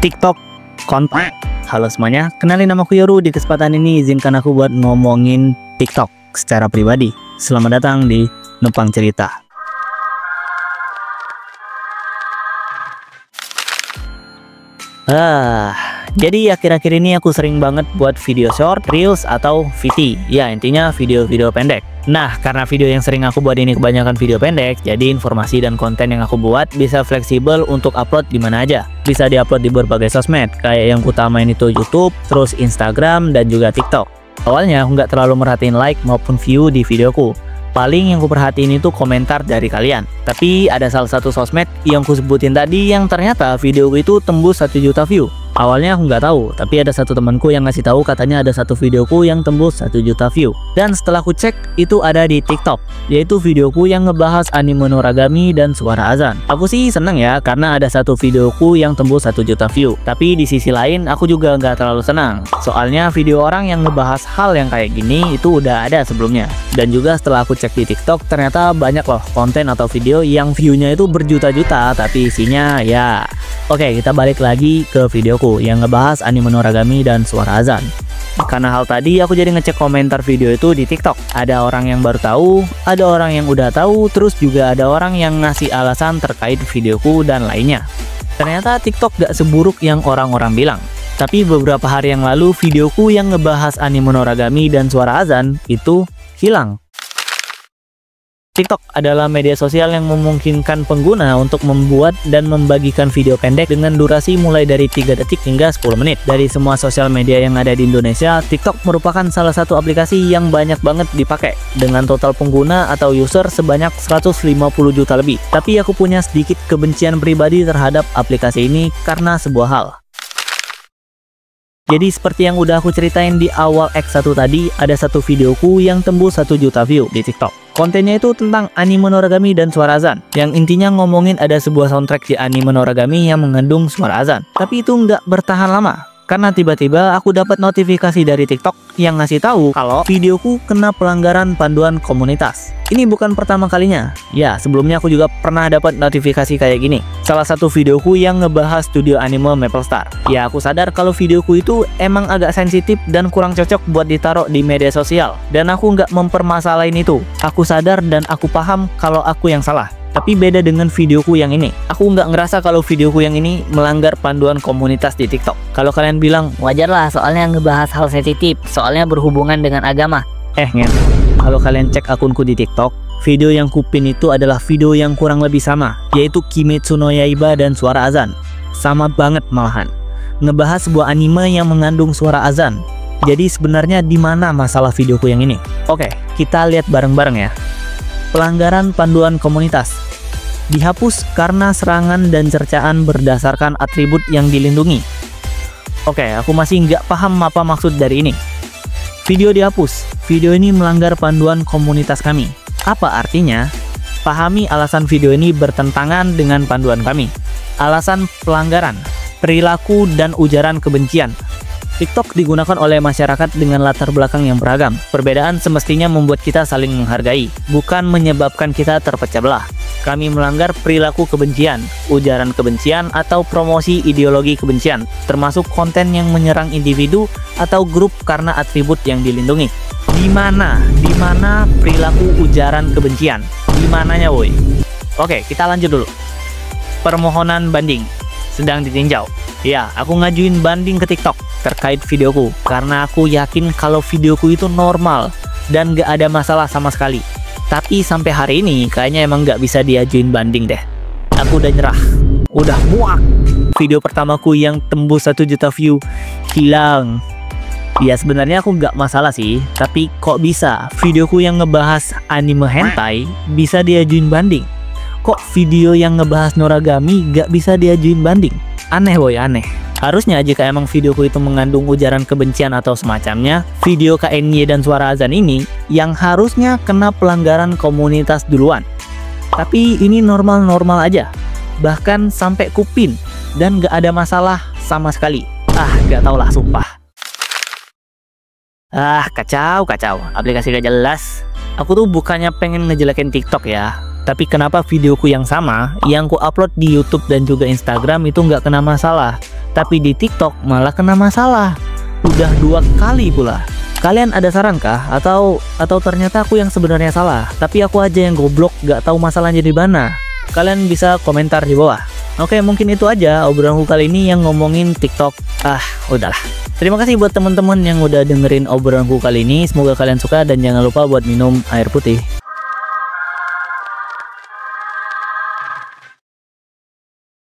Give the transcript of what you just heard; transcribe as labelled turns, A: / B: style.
A: TikTok konten. Halo semuanya, kenalin nama aku Yoru. Di kesempatan ini izinkan aku buat ngomongin TikTok secara pribadi. Selamat datang di Numpang Cerita. Jadi akhir-akhir ini aku sering banget buat video short, reels, atau VT. Ya, intinya video-video pendek. Nah, karena video yang sering aku buat ini kebanyakan video pendek, jadi informasi dan konten yang aku buat bisa fleksibel untuk upload di mana aja. Bisa diupload di berbagai sosmed, kayak yang utamain itu YouTube, terus Instagram, dan juga TikTok. Awalnya aku nggak terlalu merhatiin like maupun view di videoku. Paling yang ku perhatiin itu komentar dari kalian. Tapi ada salah satu sosmed yang ku sebutin tadi yang ternyata videoku itu tembus 1 juta view. Awalnya aku nggak tahu, tapi ada satu temanku yang ngasih tahu katanya ada satu videoku yang tembus 1 juta view. Dan setelah aku cek, itu ada di TikTok, yaitu videoku yang ngebahas anime Noragami dan suara azan. Aku sih seneng ya, karena ada satu videoku yang tembus 1 juta view. Tapi di sisi lain, aku juga nggak terlalu senang. Soalnya video orang yang ngebahas hal yang kayak gini itu udah ada sebelumnya. Dan juga setelah aku cek di TikTok, ternyata banyak loh konten atau video yang view-nya itu berjuta-juta, tapi isinya ya... Oke, kita balik lagi ke videoku yang ngebahas anime Noragami dan suara azan. Karena hal tadi, aku jadi ngecek komentar video itu di TikTok. Ada orang yang baru tahu, ada orang yang udah tahu, terus juga ada orang yang ngasih alasan terkait videoku dan lainnya. Ternyata TikTok gak seburuk yang orang-orang bilang. Tapi beberapa hari yang lalu, videoku yang ngebahas anime Noragami dan suara azan itu hilang. TikTok adalah media sosial yang memungkinkan pengguna untuk membuat dan membagikan video pendek dengan durasi mulai dari 3 detik hingga 10 menit. Dari semua sosial media yang ada di Indonesia, TikTok merupakan salah satu aplikasi yang banyak banget dipakai, dengan total pengguna atau user sebanyak 150 juta lebih. Tapi aku punya sedikit kebencian pribadi terhadap aplikasi ini karena sebuah hal. Jadi seperti yang udah aku ceritain di awal X1 tadi, ada satu videoku yang tembus 1 juta view di TikTok. Kontennya itu tentang anime Noragami dan suara azan, yang intinya ngomongin ada sebuah soundtrack di anime Noragami yang mengandung suara azan. Tapi itu nggak bertahan lama, karena tiba-tiba aku dapat notifikasi dari TikTok yang ngasih tahu kalau videoku kena pelanggaran panduan komunitas. Ini bukan pertama kalinya. Ya, sebelumnya aku juga pernah dapat notifikasi kayak gini. Salah satu videoku yang ngebahas studio anime Maple Star. Ya, aku sadar kalau videoku itu emang agak sensitif dan kurang cocok buat ditaruh di media sosial. Dan aku nggak mempermasalahin itu. Aku sadar dan aku paham kalau aku yang salah. Tapi beda dengan videoku yang ini. Aku nggak ngerasa kalau videoku yang ini melanggar panduan komunitas di TikTok. Kalau kalian bilang, wajar lah soalnya ngebahas hal sensitif, soalnya berhubungan dengan agama. Kalau kalian cek akunku di TikTok, video yang kupin itu adalah video yang kurang lebih sama, yaitu Kimetsu no Yaiba dan suara azan. Sama banget malahan. Ngebahas sebuah anime yang mengandung suara azan. Jadi sebenarnya di mana masalah videoku yang ini? Oke, kita lihat bareng-bareng ya. Pelanggaran panduan komunitas. Dihapus karena serangan dan cercaan berdasarkan atribut yang dilindungi. Oke, aku masih nggak paham apa maksud dari ini. Video dihapus. Video ini melanggar panduan komunitas kami. Apa artinya? Pahami alasan video ini bertentangan dengan panduan kami. Alasan pelanggaran, perilaku dan ujaran kebencian. TikTok digunakan oleh masyarakat dengan latar belakang yang beragam. Perbedaan semestinya membuat kita saling menghargai, bukan menyebabkan kita terpecah belah. Kami melanggar perilaku kebencian, ujaran kebencian, atau promosi ideologi kebencian, termasuk konten yang menyerang individu atau grup karena atribut yang dilindungi. Di mana perilaku ujaran kebencian? Di mananya, woi? Oke, kita lanjut dulu. Permohonan banding sedang ditinjau. Ya, aku ngajuin banding ke TikTok terkait videoku karena aku yakin kalau videoku itu normal dan gak ada masalah sama sekali. Tapi sampai hari ini kayaknya emang gak bisa diajuin banding deh. Aku udah nyerah, udah muak. Video pertamaku yang tembus 1 juta view hilang. Ya sebenarnya aku gak masalah sih, tapi kok bisa videoku yang ngebahas anime hentai bisa diajuin banding? Kok video yang ngebahas Noragami gak bisa diajuin banding? Aneh boy, aneh. Harusnya jika emang videoku itu mengandung ujaran kebencian atau semacamnya, video KNY dan suara azan ini yang harusnya kena pelanggaran komunitas duluan. Tapi ini normal-normal aja, bahkan sampai kupin, dan gak ada masalah sama sekali. Gak tau lah sumpah. Kacau. Aplikasi gak jelas. Aku tuh bukannya pengen ngejelekin TikTok ya, Tapi kenapa videoku yang sama, yang ku upload di YouTube dan juga Instagram itu nggak kena masalah, tapi di TikTok malah kena masalah. Udah 2 kali pula. Kalian ada saran kah? Atau ternyata aku yang sebenarnya salah, tapi aku aja yang goblok gak tahu masalahnya di mana? Kalian bisa komentar di bawah. Oke, mungkin itu aja obrolanku kali ini yang ngomongin TikTok. Udahlah. Terima kasih buat teman-teman yang udah dengerin obrolanku kali ini. Semoga kalian suka dan jangan lupa buat minum air putih.